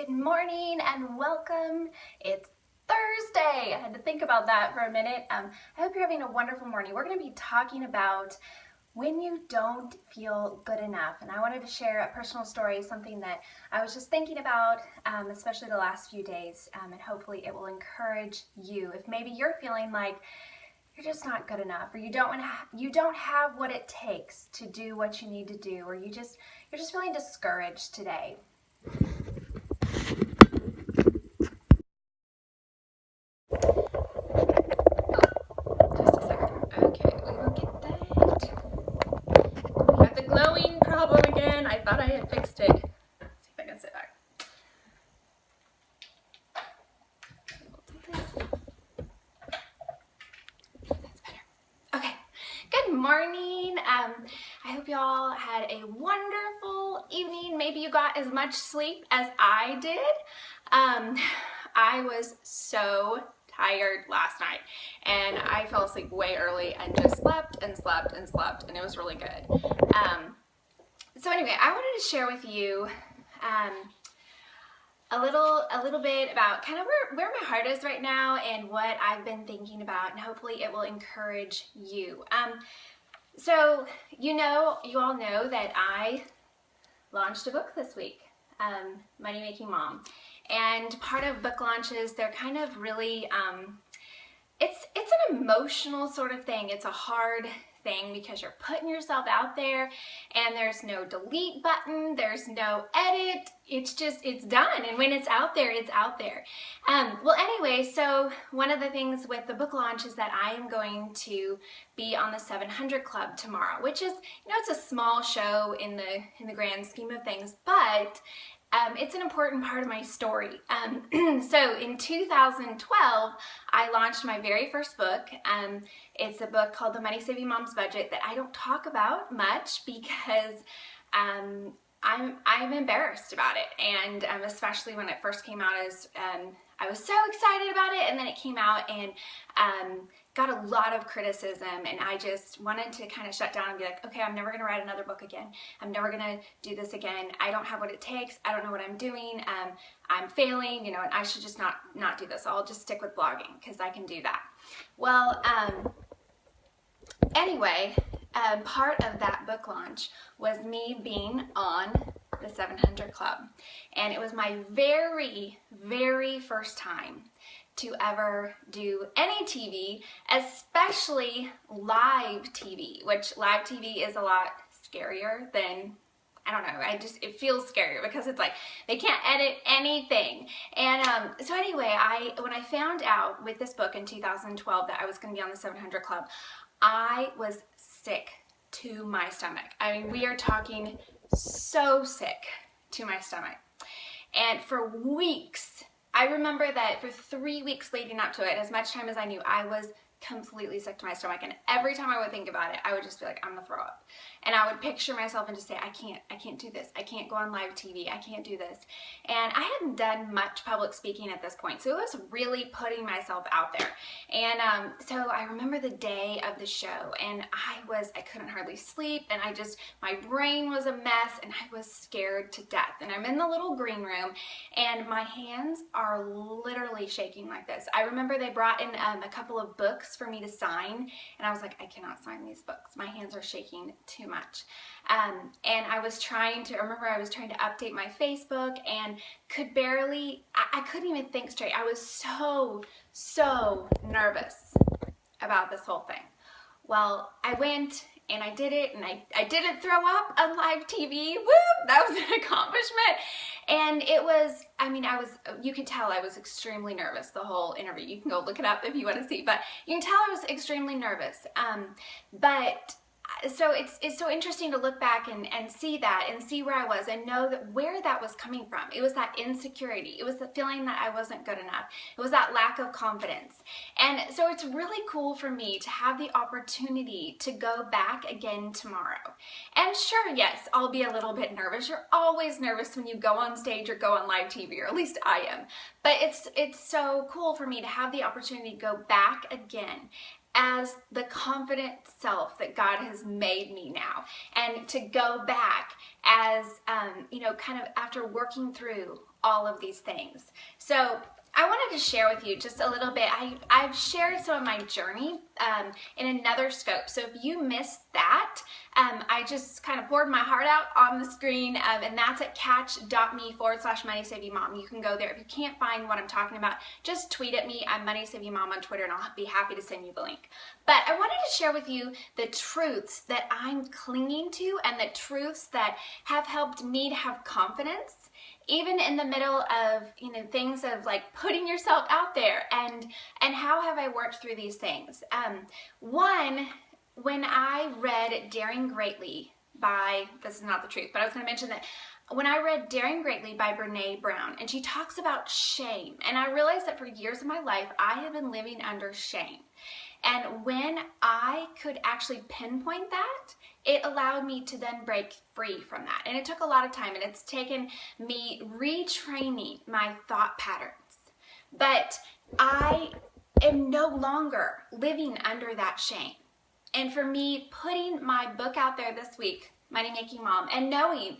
Good morning and welcome. It's Thursday. I had to think about that for a minute. I hope you're having a wonderful morning. We're going to be talking about when you don't feel good enough. And I wanted to share a personal story, something that I was just thinking about, especially the last few days, and hopefully it will encourage you. If maybe you're feeling like you're just not good enough, or you don't have what it takes to do what you need to do, or you're just feeling discouraged today. Glowing problem again. I thought I had fixed it. Let's see if I can sit back. That's better. Okay. Good morning. I hope y'all had a wonderful evening. Maybe you got as much sleep as I did. I was so tired last night and I fell asleep way early and just slept and slept and slept, and it was really good. So anyway, I wanted to share with you a little bit about kind of where my heart is right now and what I've been thinking about, and hopefully it will encourage you. So you all know that I launched a book this week, MoneySavingMom. And part of book launches, they're kind of really, it's an emotional sort of thing. It's a hard thing because you're putting yourself out there and there's no delete button, there's no edit, it's done. And when it's out there, it's out there. Well, anyway, so one of the things with the book launch is that I am going to be on the 700 Club tomorrow, which is, it's a small show in the grand scheme of things, but it's an important part of my story. So in 2012, I launched my very first book. It's a book called The Money Saving Mom's Budget that I don't talk about much because I'm embarrassed about it, and especially when it first came out, I was so excited about it, and then it came out and got a lot of criticism, and I just wanted to kind of shut down and be like, okay, I'm never going to write another book again. I'm never going to do this again. I don't have what it takes. I don't know what I'm doing. I'm failing, and I should just not do this. I'll just stick with blogging because I can do that. Well, anyway, part of that book launch was me being on the 700 Club, and it was my very, very first time to ever do any TV, especially live TV, which live TV is a lot scarier than, I don't know, it feels scarier because it's like they can't edit anything. And so anyway, when I found out with this book in 2012 that I was going to be on the 700 Club, I was sick to my stomach. I mean, we are talking so sick to my stomach. And for weeks, I remember that for 3 weeks leading up to it, as much time as I knew, I was completely sick to my stomach, and every time I would think about it, I would just be like, I'm gonna throw up. And I would picture myself and just say, I can't do this. I can't go on live TV. I can't do this. And I hadn't done much public speaking at this point, so it was really putting myself out there. And so I remember the day of the show, and I couldn't hardly sleep, and my brain was a mess, and I was scared to death. And I'm in the little green room, and my hands are literally shaking like this. I remember they brought in a couple of books for me to sign, and I was like, I cannot sign these books. My hands are shaking too much. And I was trying to update my Facebook and could barely, I couldn't even think straight. I was so nervous about this whole thing. Well, I went and I did it, and I didn't throw up on live TV. Woo! That was an accomplishment. And it was, you could tell I was extremely nervous the whole interview. You can go look it up if you want to see, but you can tell I was extremely nervous. So it's so interesting to look back and see that and see where I was and know that where that was coming from. It was that insecurity. It was the feeling that I wasn't good enough. It was that lack of confidence. And so it's really cool for me to have the opportunity to go back again tomorrow. And sure, yes, I'll be a little bit nervous. You're always nervous when you go on stage or go on live TV, or at least I am. But it's so cool for me to have the opportunity to go back again as the confident self that God has made me now, and to go back as, kind of after working through all of these things. So I wanted to share with you just a little bit. I've shared some of my journey in another scope. So if you missed that, I just kind of poured my heart out on the screen, and that's at catch.me/MoneySavingMom. You can go there. If you can't find what I'm talking about, just tweet at me. I'm MoneySavingMom on Twitter, and I'll be happy to send you the link. But I wanted to share with you the truths that I'm clinging to and the truths that have helped me to have confidence even in the middle of, things of like putting yourself out there, and how have I worked through these things. One, when I read Daring Greatly by, this is not the truth, but I was going to mention that when I read Daring Greatly by Brene Brown, and she talks about shame, and I realized that for years of my life, I have been living under shame. And when I could actually pinpoint that, it allowed me to then break free from that. And it took a lot of time, and it's taken me retraining my thought patterns. But I am no longer living under that shame. And for me, putting my book out there this week, Money Making Mom, and knowing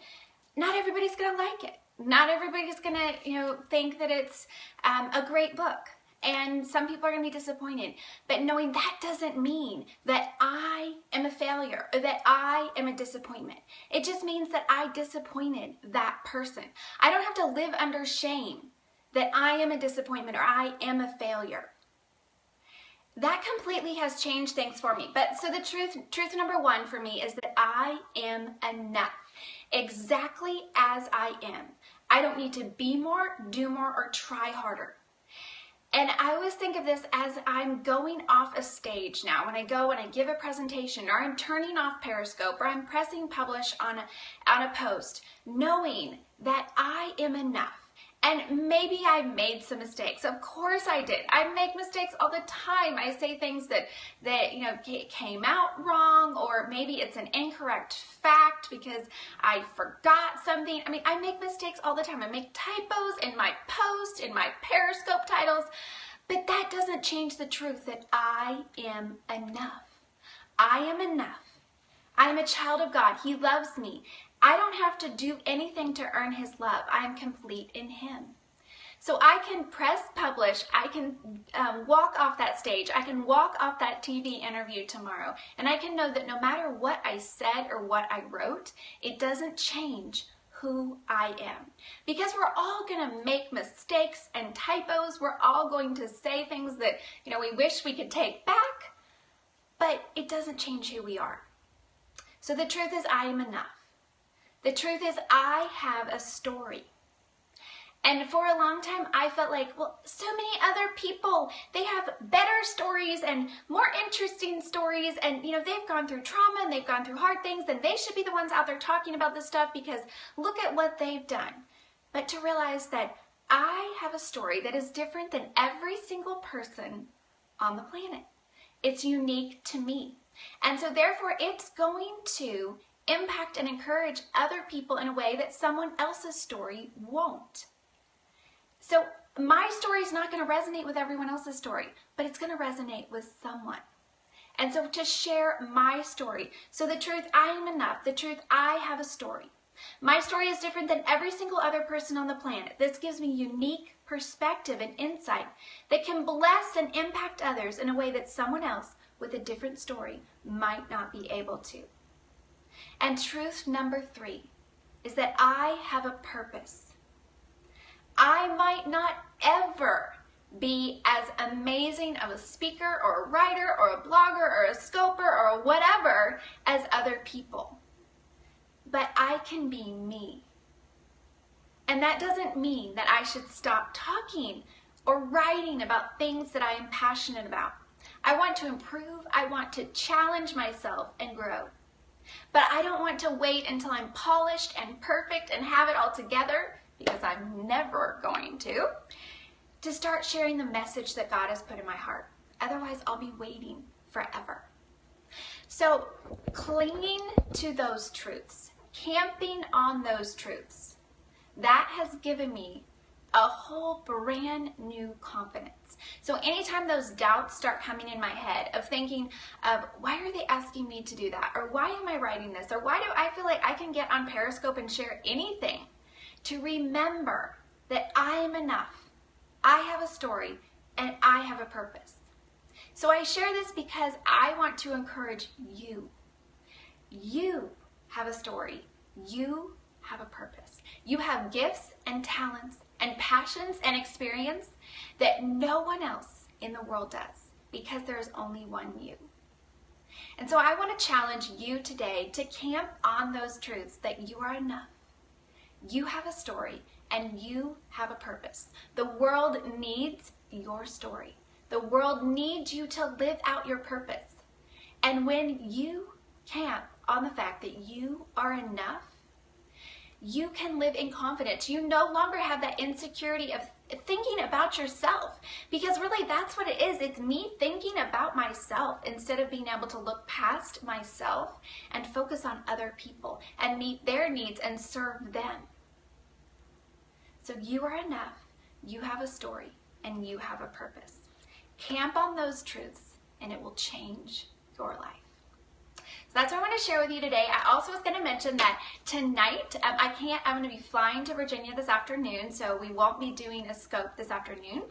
not everybody's gonna like it. Not everybody's gonna, think that it's a great book. And some people are going to be disappointed. But knowing that doesn't mean that I am a failure or that I am a disappointment. It just means that I disappointed that person. I don't have to live under shame that I am a disappointment or I am a failure. That completely has changed things for me. But so the truth number one for me is that I am enough. Exactly as I am. I don't need to be more, do more, or try harder. And I always think of this as I'm going off a stage now. When I go and I give a presentation, or I'm turning off Periscope, or I'm pressing publish on a post, knowing that I am enough. And maybe I made some mistakes. Of course I did. I make mistakes all the time. I say things that came out wrong, or maybe it's an incorrect fact because I forgot something. I mean, I make mistakes all the time. I make typos in my post, in my Periscope titles, but that doesn't change the truth that I am enough. I am enough. I am a child of God. He loves me. I don't have to do anything to earn His love. I am complete in Him. So I can press publish. I can walk off that stage. I can walk off that TV interview tomorrow. And I can know that no matter what I said or what I wrote, it doesn't change who I am. Because we're all going to make mistakes and typos. We're all going to say things that, we wish we could take back. But it doesn't change who we are. So the truth is, I am enough. The truth is, I have a story. And for a long time, I felt like, well, so many other people, they have better stories and more interesting stories, and they've gone through trauma and they've gone through hard things, and they should be the ones out there talking about this stuff because look at what they've done. But to realize that I have a story that is different than every single person on the planet. It's unique to me. And so therefore, it's going to impact and encourage other people in a way that someone else's story won't. So my story is not going to resonate with everyone else's story, but it's going to resonate with someone. And so to share my story, so the truth, I am enough, the truth, I have a story. My story is different than every single other person on the planet. This gives me unique perspective and insight that can bless and impact others in a way that someone else with a different story might not be able to. And truth number 3 is that I have a purpose. I might not ever be as amazing of a speaker or a writer or a blogger or a scoper or whatever as other people. But I can be me. And that doesn't mean that I should stop talking or writing about things that I am passionate about. I want to improve. I want to challenge myself and grow. But I don't want to wait until I'm polished and perfect and have it all together, because I'm never going to start sharing the message that God has put in my heart. Otherwise, I'll be waiting forever. So clinging to those truths, camping on those truths, that has given me a whole brand new confidence. So anytime those doubts start coming in my head of thinking of, why are they asking me to do that? Or why am I writing this? Or why do I feel like I can get on Periscope and share anything? To remember that I am enough. I have a story and I have a purpose. So I share this because I want to encourage you. You have a story. You have a purpose. You have gifts and talents and passions and experience that no one else in the world does, because there is only one you. And so I want to challenge you today to camp on those truths that you are enough. You have a story and you have a purpose. The world needs your story. The world needs you to live out your purpose. And when you camp on the fact that you are enough, you can live in confidence. You no longer have that insecurity of thinking about yourself, because really that's what it is. It's me thinking about myself instead of being able to look past myself and focus on other people and meet their needs and serve them. So you are enough, you have a story, and you have a purpose. Camp on those truths and it will change your life. So that's what I want to share with you today. I also was going to mention that tonight, I'm going to be flying to Virginia this afternoon, so we won't be doing a scope this afternoon,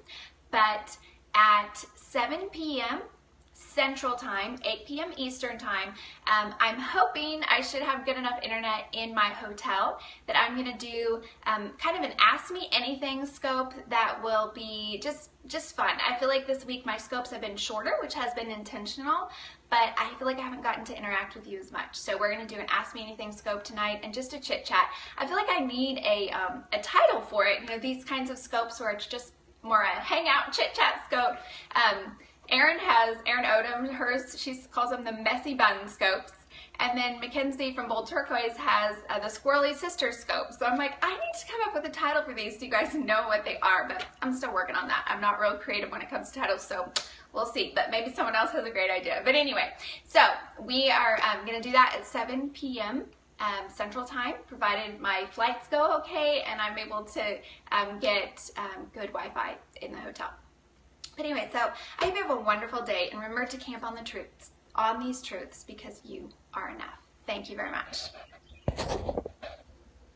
but at 7 p.m. Central Time, 8 p.m. Eastern Time, I'm hoping I should have good enough internet in my hotel that I'm going to do kind of an Ask Me Anything scope that will be just fun. I feel like this week my scopes have been shorter, which has been intentional, but I feel like I haven't gotten to interact with you as much. So we're going to do an Ask Me Anything scope tonight and just a chit chat. I feel like I need a title for it. You know, these kinds of scopes where it's just more a hangout chit chat scope. Erin Odom, hers, she calls them the messy bun scopes. And then Mackenzie from Bold Turquoise has the Squirrely Sister scope. So I'm like, I need to come up with a title for these so you guys know what they are, but I'm still working on that. I'm not real creative when it comes to titles, so we'll see. But maybe someone else has a great idea. But anyway, so we are going to do that at 7 p.m. Central Time, provided my flights go okay and I'm able to get good Wi-Fi in the hotel. But anyway, so I hope you have a wonderful day, and remember to camp on the truths, on these truths, because you are enough. Thank you very much.